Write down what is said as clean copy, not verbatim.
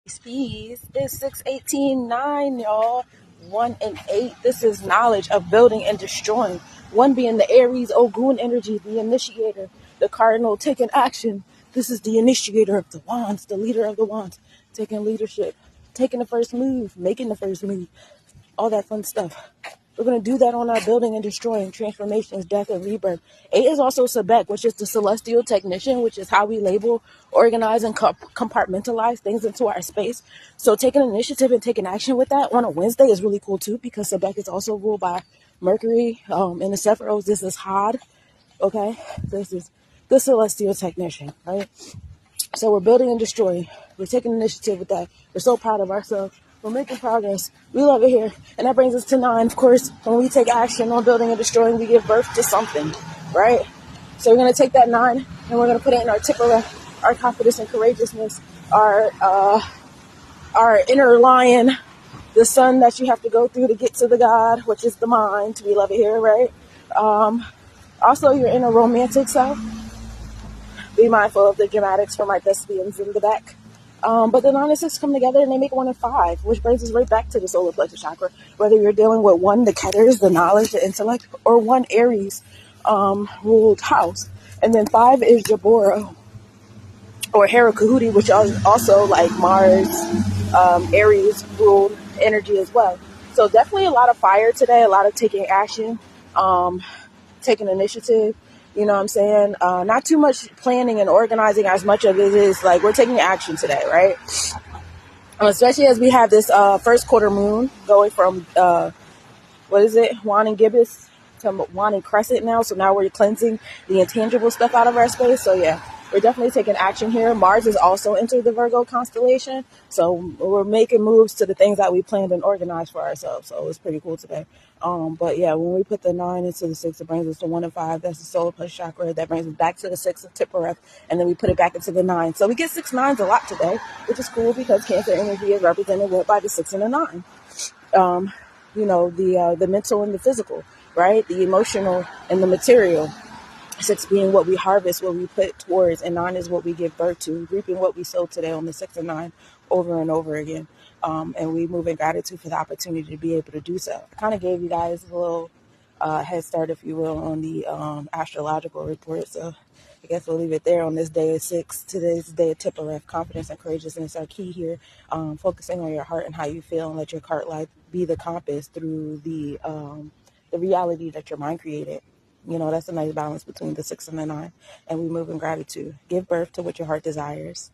Peace. It's 6:18:9, y'all. 1 and 8. This is knowledge of building and destroying. One being the Aries Ogun energy, the initiator, the cardinal taking action. This is the initiator of the wands, the leader of the wands, taking leadership, taking the first move, making the first move, all that fun stuff. We're going to do that on our building and destroying transformations, death, and rebirth. 8 is also Sebek, which is the celestial technician, which is how we label, organize, and compartmentalize things into our space. So taking initiative and taking action with that on a Wednesday is really cool too, because Sebek is also ruled by Mercury. In the Sephiros, this is Had. Okay, this is the celestial technician, right? So we're building and destroying. We're taking initiative with that. We're so proud of ourselves. We're making progress. We love it here. And that brings us to 9. Of course, when we take action on building and destroying, we give birth to something, right? So we're going to take that 9 and we're going to put it in our tipper, our confidence and courageousness, our inner lion, the sun that you have to go through to get to the God, which is the mind. We love it here, right? Also, your inner romantic self. Be mindful of the dramatics for my thespians in the back. But the 9 and 6 come together and they make 1 and 5, which brings us right back to the solar plexus chakra. Whether you're dealing with 1, the Ketters, the knowledge, the intellect, or 1 Aries ruled house. And then 5 is Jabora or Hera Kahuti, which is also like Mars, Aries ruled energy as well. So definitely a lot of fire today, a lot of taking action, taking initiative. You know what I'm saying? Not too much planning and organizing as much of it is like we're taking action today, right? Especially as we have this first quarter moon going from, Juan and Gibbous to Juan and Crescent now. So now we're cleansing the intangible stuff out of our space. So yeah, we're definitely taking action here. Mars is also entered the Virgo constellation. So we're making moves to the things that we planned and organized for ourselves. So it's pretty cool today. But yeah, when we put the 9 into the 6, it brings us to 1 and 5. That's the solar plexus chakra. That brings us back to the 6 of Tippereth. And then we put it back into the 9. So we get 6 9s a lot today, which is cool because Cancer energy is represented by the 6 and the 9. The mental and the physical, right? The emotional and the material. 6 being what we harvest, what we put towards, and 9 is what we give birth to, reaping what we sow today on the 6 and 9 over and over again. And we move in gratitude for the opportunity to be able to do so. I kind of gave you guys a little head start, if you will, on the astrological report. So I guess we'll leave it there on this day of 6. Today's day of Tippereth. Confidence and courageousness are key here. Focusing on your heart and how you feel, and let your heart light be the compass through the reality that your mind created. You know, that's a nice balance between the 6 and the 9. And we move in gratitude. Give birth to what your heart desires.